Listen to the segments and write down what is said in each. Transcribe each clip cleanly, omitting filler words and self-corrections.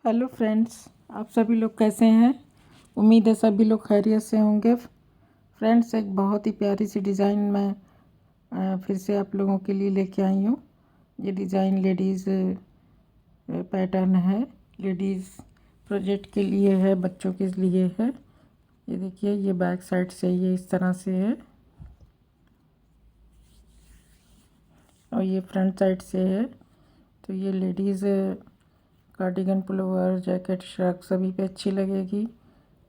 Hello friends, आप सभी लोग कैसे हैं। उम्मीद है सभी लोग खैरियत से होंगे। फ्रेंड्स, एक बहुत ही प्यारी सी डिज़ाइन मैं फिर से आप लोगों के लिए लेके आई हूँ। ये डिज़ाइन लेडीज़ पैटर्न है, लेडीज़ प्रोजेक्ट के लिए है, बच्चों के लिए है। ये देखिए, ये बैक साइड से ये इस तरह से है और ये फ्रंट साइड से है। तो ये ladies cardigan, pullover, jacket, shrug सभी पे अच्छी लगेगी।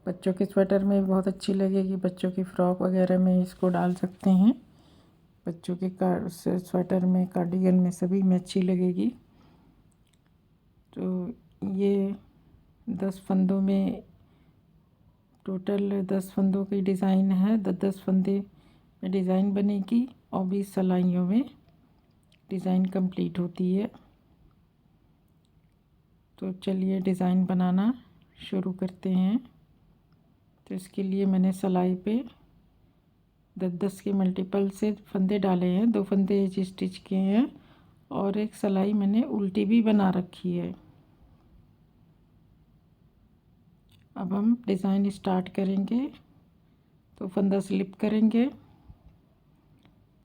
बच्चों के स्वेटर में भी बहुत अच्छी लगेगी। बच्चों की फ्रॉक वगैरह में इसको डाल सकते हैं। बच्चों के स्वेटर में, कार्डिगन में, सभी में अच्छी लगेगी। तो ये 10 फंदों में, टोटल 10 फंदों की डिज़ाइन है। 10 फंदे में डिज़ाइन बनेगी और 20 सिलाइयों में डिज़ाइन कंप्लीट होती है। तो चलिए डिज़ाइन बनाना शुरू करते हैं। तो इसके लिए मैंने सिलाई पे 10 के मल्टीपल से फंदे डाले हैं। 2 फंदे एज स्टिच किए हैं और एक सिलाई मैंने उल्टी भी बना रखी है। अब हम डिज़ाइन स्टार्ट करेंगे। तो फंदा स्लिप करेंगे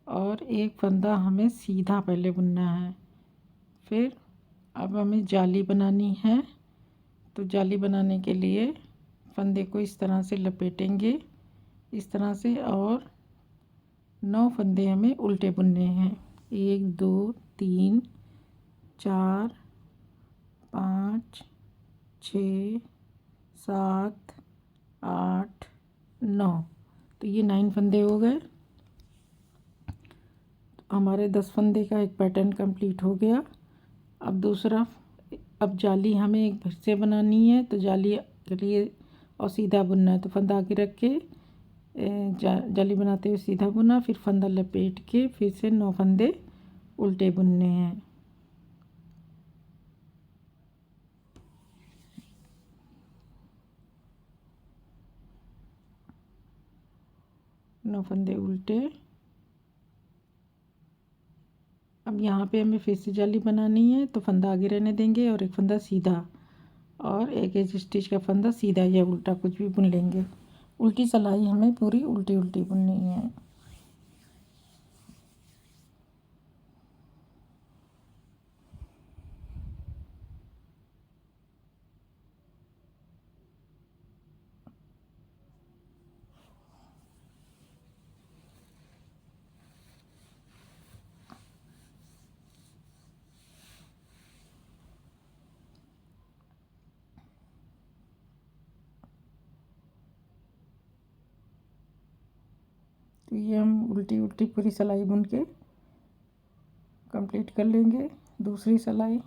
और एक फंदा हमें सीधा पहले बुनना है। फिर अब हमें जाली बनानी है। तो जाली बनाने के लिए फंदे को इस तरह से लपेटेंगे, इस तरह से, और 9 फंदे हमें उल्टे बुनने हैं। 1 2 3 4 5 6 7 8 9। तो ये 9 फंदे हो गए। हमारे 10 फंदे का एक पैटर्न कंप्लीट हो गया। अब दूसरा, अब जाली हमें एक फिर से बनानी है। तो जाली के लिए और सीधा बुनना है। तो फंदा आगे रख के जाली बनाते हुए सीधा बुना, फिर फंदा लपेट के फिर से 9 फंदे उल्टे बुनने हैं। नौ फंदे उल्टे। अब यहाँ पे हमें फिर से जाली बनानी है। तो फंदा आगे रहने देंगे और एक फंदा सीधा, और एक एज स्टिच का फंदा सीधा या उल्टा कुछ भी बुन लेंगे। उल्टी सिलाई हमें पूरी उल्टी उल्टी बुननी है। तो ये हम उल्टी उल्टी पूरी सिलाई बुन के कंप्लीट कर लेंगे। दूसरी सिलाई,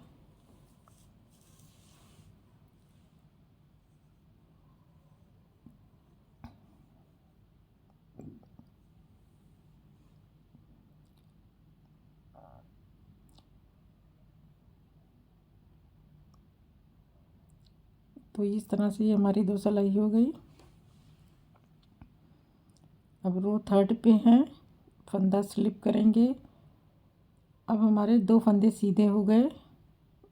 तो इस तरह से ये हमारी 2 सिलाई हो गई। अब रो 3rd पे हैं, फंदा स्लिप करेंगे। अब हमारे 2 फंदे सीधे हो गए,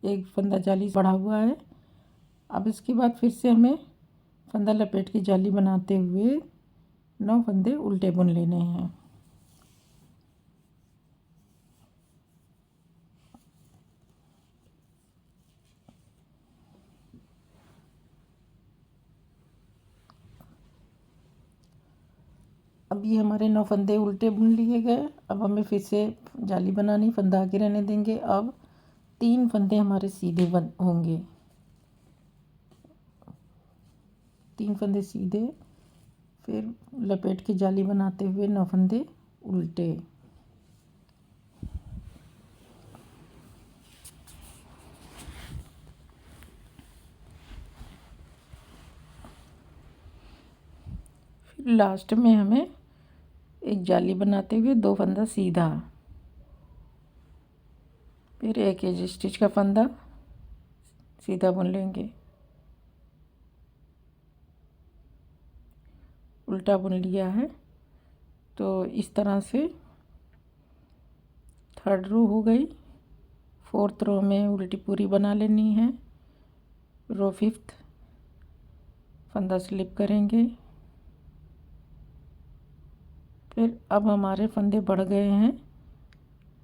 एक फंदा जाली बढ़ा हुआ है। अब इसके बाद फिर से हमें फंदा लपेट के जाली बनाते हुए 9 फंदे उल्टे बुन लेने हैं। अब ये हमारे 9 फंदे उल्टे बुन लिए गए। अब हमें फिर से जाली बनानी, फंदा आगे रहने देंगे। अब 3 फंदे हमारे सीधे बन होंगे, 3 फंदे सीधे, फिर लपेट के जाली बनाते हुए 9 फंदे उल्टे। फिर लास्ट में हमें एक जाली बनाते हुए 2 फंदा सीधा, फिर एक एज स्टिच का फंदा सीधा बुन लेंगे। उल्टा बुन लिया है। तो इस तरह से 3rd रो हो गई। 4th रो में उल्टी पूरी बना लेनी है। रो 5th फंदा स्लिप करेंगे। फिर अब हमारे फंदे बढ़ गए हैं,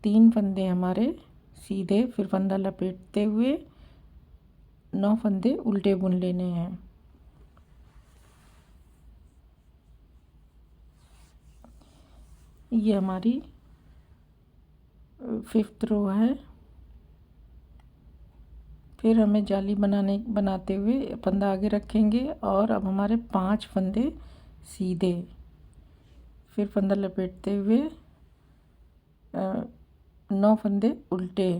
3 फंदे हमारे सीधे, फिर फंदा लपेटते हुए 9 फंदे उल्टे बुन लेने हैं। ये हमारी 5th रो है। फिर हमें जाली बनाते हुए फंदा आगे रखेंगे और अब हमारे 5 फंदे सीधे, फिर फंदा लपेटते हुए 9 फंदे उल्टे।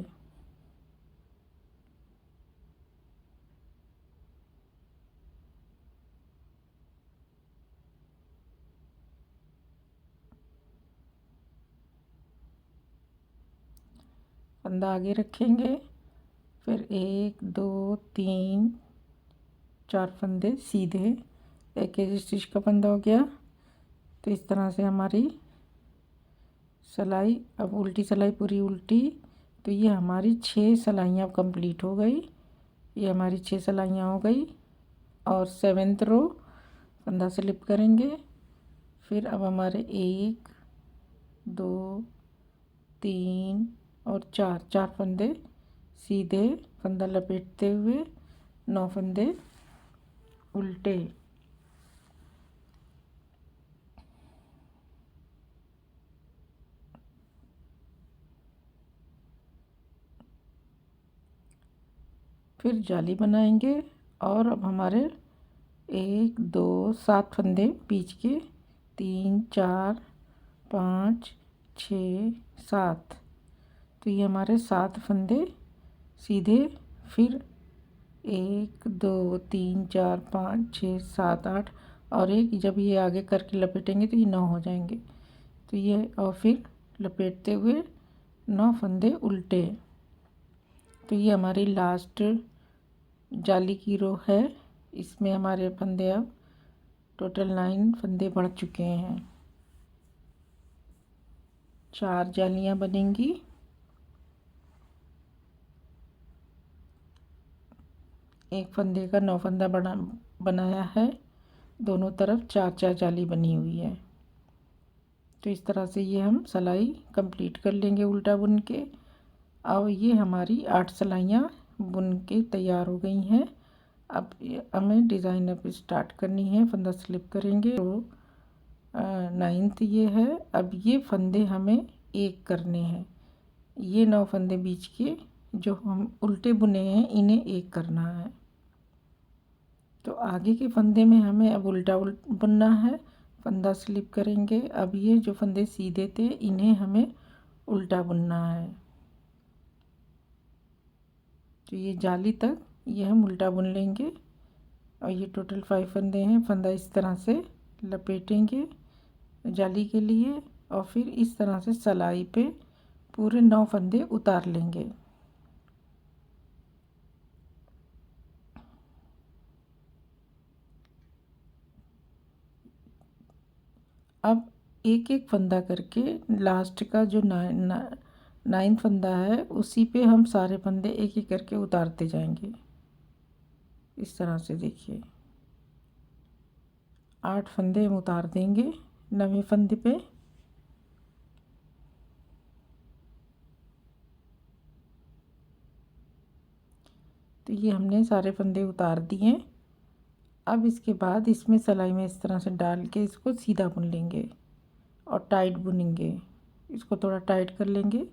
फंदा आगे रखेंगे, फिर 1 2 3 4 फंदे सीधे, एक स्टिच का फंदा हो गया। तो इस तरह से हमारी सिलाई, अब उल्टी सिलाई पूरी उल्टी, तो ये हमारी 6 सिलाइयाँ कंप्लीट हो गई। ये हमारी 6 सिलाइयाँ हो गई। और 7th रो फंदा स्लिप करेंगे। फिर अब हमारे 1 2 3 और 4 फंदे सीधे, फंदा लपेटते हुए 9 फंदे उल्टे। फिर जाली बनाएंगे और अब हमारे 1 2 7 फंदे बीच के, 3 4 5 6 7, तो ये हमारे 7 फंदे सीधे। फिर 1 2 3 4 5 6 7 8 और एक, जब ये आगे करके लपेटेंगे तो ये 9 हो जाएंगे। तो ये, और फिर लपेटते हुए 9 फंदे उल्टे। तो ये हमारी लास्ट जाली की रो है। इसमें हमारे फंदे अब टोटल 9 फंदे बढ़ चुके हैं। 4 जालियाँ बनेंगी। एक फंदे का 9 फंदा बनाया है, दोनों तरफ 4 जाली बनी हुई है। तो इस तरह से ये हम सिलाई कंप्लीट कर लेंगे उल्टा बुन के। अब ये हमारी 8 सिलाइयाँ बुन के तैयार हो गई हैं। अब हमें डिज़ाइन अब स्टार्ट करनी है। फंदा स्लिप करेंगे। तो 9th ये है। अब ये फंदे हमें एक करने हैं। ये 9 फंदे बीच के जो हम उल्टे बुने हैं, इन्हें एक करना है। तो आगे के फंदे में हमें अब उल्टा बुनना है। फंदा स्लिप करेंगे। अब ये जो फंदे सीधे थे, इन्हें हमें उल्टा बुनना है। तो ये जाली तक ये हम उल्टा बुन लेंगे। और ये टोटल 5 फंदे हैं। फंदा इस तरह से लपेटेंगे जाली के लिए और फिर इस तरह से सिलाई पे पूरे 9 फंदे उतार लेंगे। अब एक एक फंदा करके लास्ट का जो 9 फंदा है, उसी पे हम सारे फंदे एक एक करके उतारते जाएंगे। इस तरह से देखिए 8 फंदे हम उतार देंगे 9वें फंदे पे। तो ये हमने सारे फंदे उतार दिए। अब इसके बाद इसमें सिलाई में इस तरह से डाल के इसको सीधा बुन लेंगे और टाइट बुनेंगे। इसको थोड़ा टाइट कर लेंगे,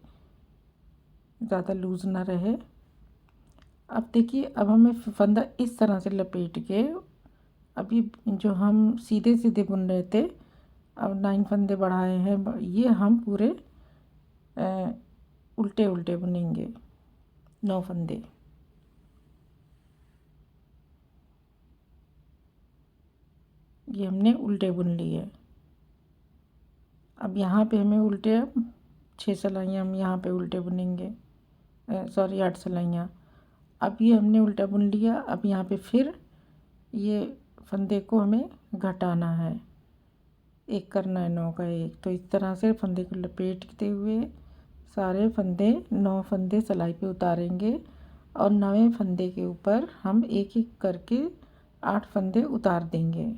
ज़्यादा लूज़ ना रहे। अब देखिए, अब हमें फंदा इस तरह से लपेट के, अभी जो हम सीधे सीधे बुन रहे थे, अब 9 फंदे बढ़ाए हैं, ये हम पूरे उल्टे उल्टे बुनेंगे 9 फंदे। ये हमने उल्टे बुन लिए। अब यहाँ पे हमें उल्टे, 6 सिलाइयाँ हम यहाँ पे उल्टे बुनेंगे, सॉरी 8 सिलाइयाँ। अब ये हमने उल्टा बुन लिया। अब यहाँ पे फिर ये फंदे को हमें घटाना है, एक करना है 9 का एक। तो इस तरह से फंदे को लपेटते हुए सारे फंदे 9 फंदे सिलाई पे उतारेंगे और 9वें फंदे के ऊपर हम एक एक करके 8 फंदे उतार देंगे।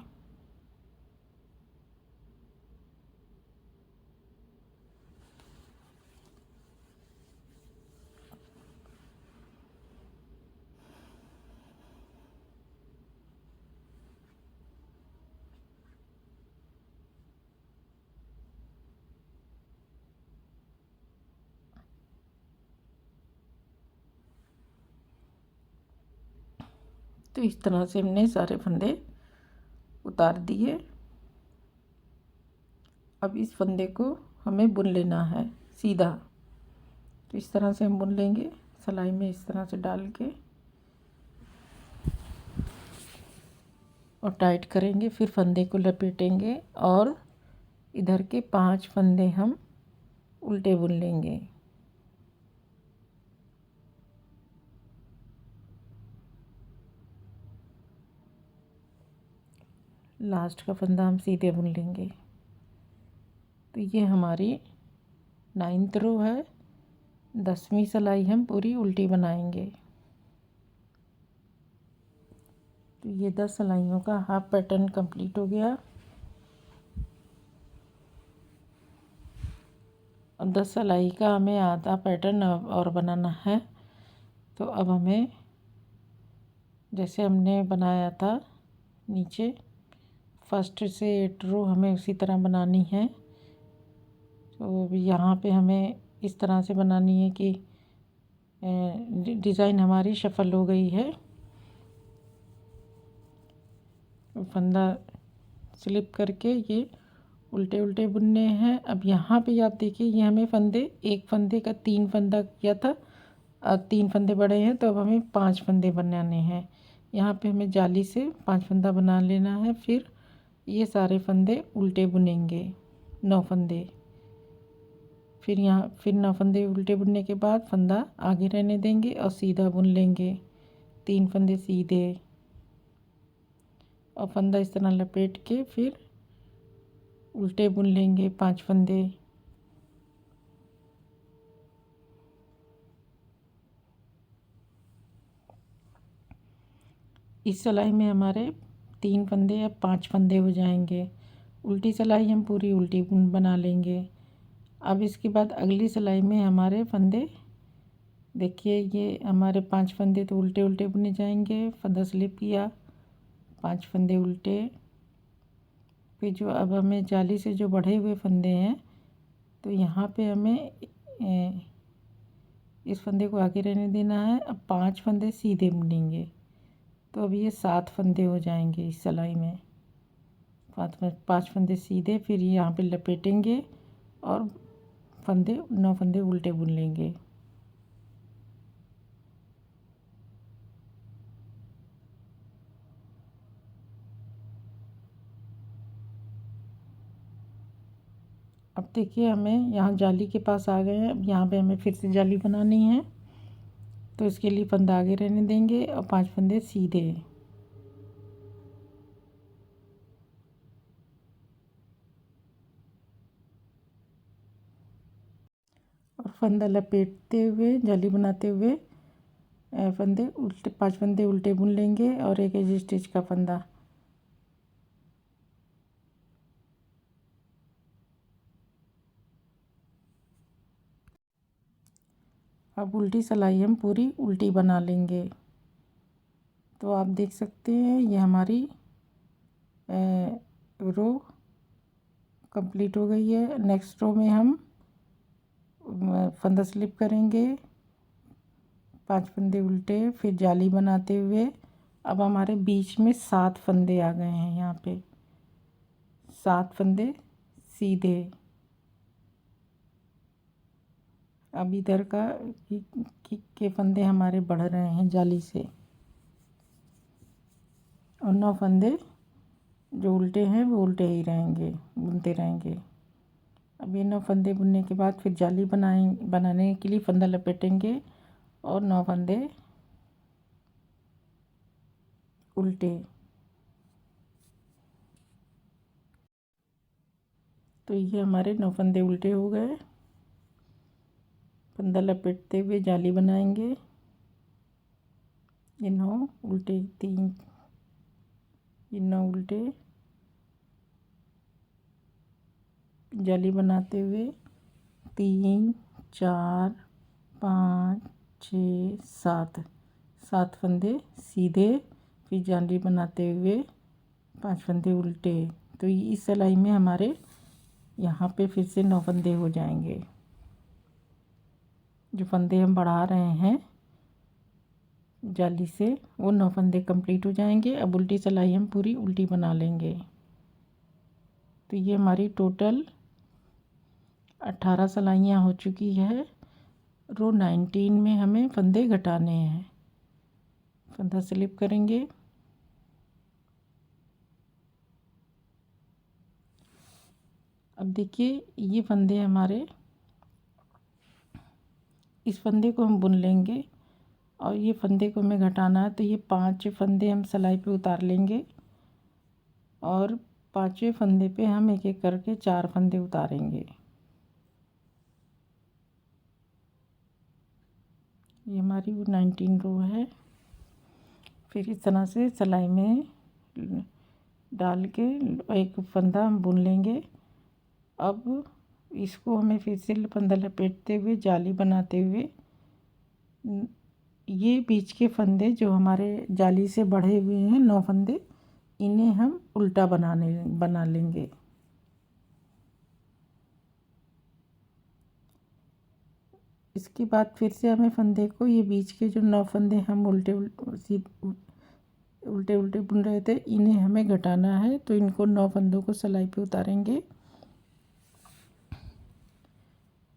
तो इस तरह से हमने सारे फंदे उतार दिए। अब इस फंदे को हमें बुन लेना है सीधा। तो इस तरह से हम बुन लेंगे, सिलाई में इस तरह से डाल के और टाइट करेंगे। फिर फंदे को लपेटेंगे और इधर के 5 फंदे हम उल्टे बुन लेंगे। लास्ट का फंदा हम सीधे बुन लेंगे। तो ये हमारी 9th रो है। 10वीं सिलाई हम पूरी उल्टी बनाएंगे। तो ये 10 सिलाइयों का हाफ पैटर्न कंप्लीट हो गया। और 10 सिलाई का हमें आधा पैटर्न और बनाना है। तो अब हमें जैसे हमने बनाया था नीचे फर्स्ट से 8 रो हमें उसी तरह बनानी है। तो यहाँ पे हमें इस तरह से बनानी है कि डिज़ाइन हमारी सफल हो गई है। फंदा स्लिप करके ये उल्टे उल्टे बुनने हैं। अब यहाँ पे आप देखिए ये हमें फंदे, एक फंदे का 3 फंदा किया था, अब 3 फंदे बड़े हैं तो अब हमें 5 फंदे बनाने हैं। यहाँ पे हमें जाली से 5 फंदा बना लेना है। फिर ये सारे फंदे उल्टे बुनेंगे, 9 फंदे। फिर यहाँ फिर 9 फंदे उल्टे बुनने के बाद फंदा आगे रहने देंगे और सीधा बुन लेंगे, 3 फंदे सीधे और फंदा इस तरह लपेट के फिर उल्टे बुन लेंगे 5 फंदे। इस सिलाई में हमारे 3 फंदे या 5 फंदे हो जाएंगे। उल्टी सिलाई हम पूरी उल्टी बना लेंगे। अब इसके बाद अगली सिलाई में हमारे फंदे देखिए, ये हमारे 5 फंदे तो उल्टे उल्टे बुने जाएंगे। फंदा स्लिप किया, 5 फंदे उल्टे। फिर जो अब हमें जाली से जो बढ़े हुए फंदे हैं तो यहाँ पे हमें इस फंदे को आगे रहने देना है। अब 5 फंदे सीधे बुनेंगे। तो अब ये 7 फंदे हो जाएंगे इस सिलाई में। 5 फंदे सीधे, फिर यहाँ पे लपेटेंगे और 9 फंदे उल्टे बुन लेंगे। अब देखिए हमें यहाँ जाली के पास आ गए हैं। अब यहाँ पे हमें फिर से जाली बनानी है। तो इसके लिए फंदा आगे रहने देंगे और 5 फंदे सीधे। और फंदा लपेटते हुए जाली बनाते हुए फंदे उल्टे 5 फंदे उल्टे बुन लेंगे और एक एज स्टिच का फंदा। अब उल्टी सिलाई हम पूरी उल्टी बना लेंगे। तो आप देख सकते हैं ये हमारी रो कंप्लीट हो गई है। नेक्स्ट रो में हम फंदा स्लिप करेंगे, 5 फंदे उल्टे, फिर जाली बनाते हुए। अब हमारे बीच में 7 फंदे आ गए हैं। यहाँ पे 7 फंदे सीधे। अब इधर के फंदे हमारे बढ़ रहे हैं जाली से और 9 फंदे जो उल्टे हैं वो उल्टे ही रहेंगे, बुनते रहेंगे। अब ये 9 फंदे बुनने के बाद फिर जाली बनाने के लिए फंदा लपेटेंगे और 9 फंदे उल्टे। तो ये हमारे 9 फंदे उल्टे हो गए। फंदा लपेटते हुए जाली बनाएंगे ये 9 उल्टे 3, ये 9 उल्टे जाली बनाते हुए 3 4 5 6 7, 7 फंदे सीधे, फिर जाली बनाते हुए 5 फंदे उल्टे। तो इस सिलाई में हमारे यहाँ पे फिर से 9 फंदे हो जाएंगे। जो फंदे हम बढ़ा रहे हैं जाली से वो 9 फंदे कंप्लीट हो जाएंगे। अब उल्टी सिलाई हम पूरी उल्टी बना लेंगे। तो ये हमारी टोटल 18 सिलाइयाँ हो चुकी है। रो 19 में हमें फंदे घटाने हैं। फंदा स्लिप करेंगे, अब देखिए ये फंदे हमारे, इस फंदे को हम बुन लेंगे और ये फंदे को हमें घटाना है। तो ये 5 फंदे हम सिलाई पे उतार लेंगे और 5वें फंदे पे हम एक एक करके 4 फंदे उतारेंगे। ये हमारी वो 19 रो है। फिर इस तरह से सिलाई में डाल के एक फंदा हम बुन लेंगे। अब इसको हमें फिर से फंदा लपेटते हुए जाली बनाते हुए ये बीच के फंदे जो हमारे जाली से बढ़े हुए हैं 9 फंदे, इन्हें हम उल्टा बना लेंगे। इसके बाद फिर से हमें फंदे को, ये बीच के जो 9 फंदे हम उल्टे उल्टे बुन रहे थे, इन्हें हमें घटाना है। तो इनको 9 फंदों को सिलाई पे उतारेंगे।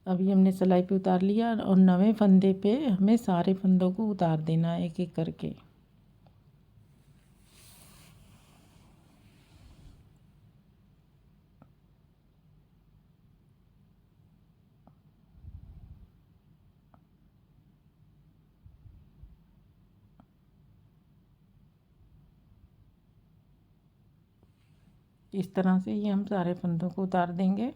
अभी हमने सिलाई पे उतार लिया और 9वें फंदे पे हमें सारे फंदों को उतार देना है एक एक करके। इस तरह से ये हम सारे फंदों को उतार देंगे।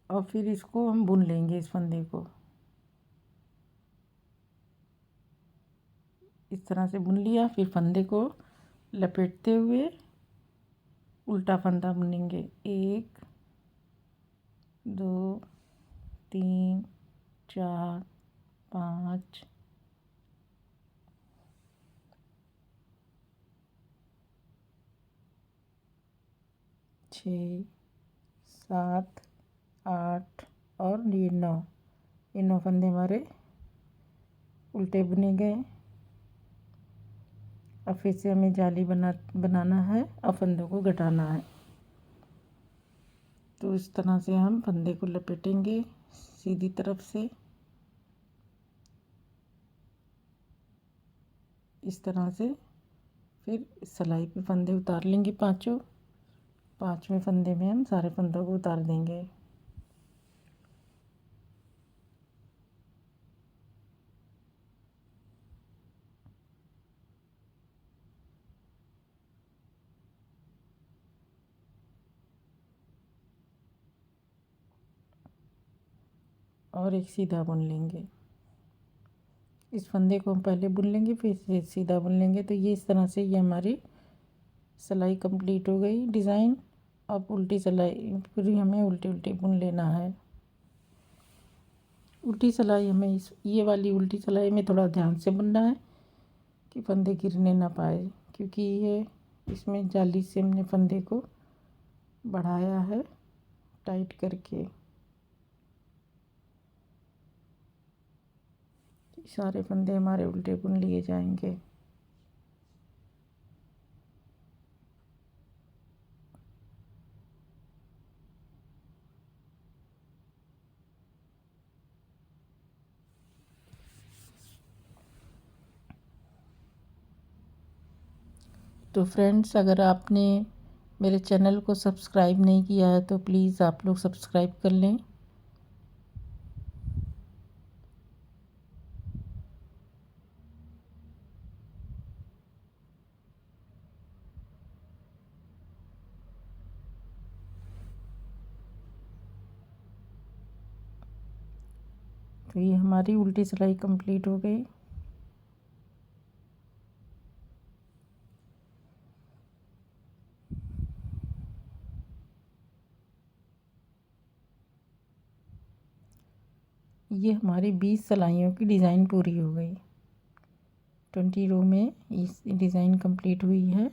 और फिर इसको हम बुन लेंगे, इस फंदे को इस तरह से बुन लिया। फिर फंदे को लपेटते हुए उल्टा फंदा बुनेंगे। 1 2 3 4 5 6 7 8 और ये 9, ये 9 फंदे हमारे उल्टे बुने गए। अब फिर से हमें जाली बनाना है और फंदों को घटाना है। तो इस तरह से हम फंदे को लपेटेंगे सीधी तरफ से, इस तरह से। फिर सिलाई पे फंदे उतार लेंगे पांचों। 5वें फंदे में हम सारे फंदों को उतार देंगे। और एक सीधा बुन लेंगे। इस फंदे को हम पहले बुन लेंगे फिर सीधा बुन लेंगे। तो ये इस तरह से ये हमारी सिलाई कंप्लीट हो गई डिज़ाइन। अब उल्टी सिलाई पूरी हमें उल्टी उल्टी बुन लेना है। उल्टी सिलाई हमें ये वाली उल्टी सिलाई में थोड़ा ध्यान से बुनना है कि फंदे गिरने ना पाए, क्योंकि ये इसमें जाली से हमने फंदे को बढ़ाया है टाइट करके। सारे फंदे हमारे उल्टे बुन लिए जाएंगे। तो फ्रेंड्स, अगर आपने मेरे चैनल को सब्सक्राइब नहीं किया है तो प्लीज़ आप लोग सब्सक्राइब कर लें। तो ये हमारी उल्टी सिलाई कंप्लीट हो गई। ये हमारी 20 सिलाइयों की डिज़ाइन पूरी हो गई। 20 रो में इस डिज़ाइन कंप्लीट हुई है।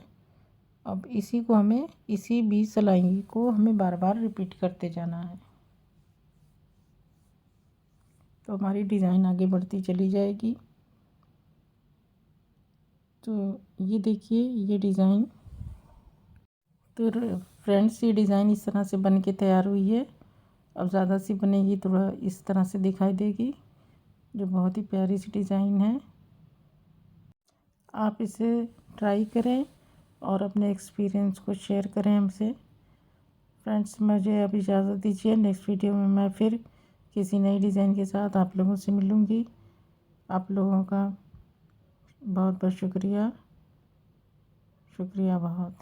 अब इसी को हमें इसी 20 सिलाई को हमें बार बार रिपीट करते जाना है, तो हमारी डिज़ाइन आगे बढ़ती चली जाएगी। तो ये देखिए ये डिज़ाइन, तो फ्रेंड्स ये डिज़ाइन इस तरह से बन के तैयार हुई है। अब ज़्यादा सी बनेगी थोड़ा इस तरह से दिखाई देगी, जो बहुत ही प्यारी सी डिज़ाइन है। आप इसे ट्राई करें और अपने एक्सपीरियंस को शेयर करें हमसे। फ्रेंड्स मुझे अब इजाज़त दीजिए, नेक्स्ट वीडियो में मैं फिर किसी नई डिज़ाइन के साथ आप लोगों से मिलूँगी। आप लोगों का बहुत बहुत शुक्रिया बहुत।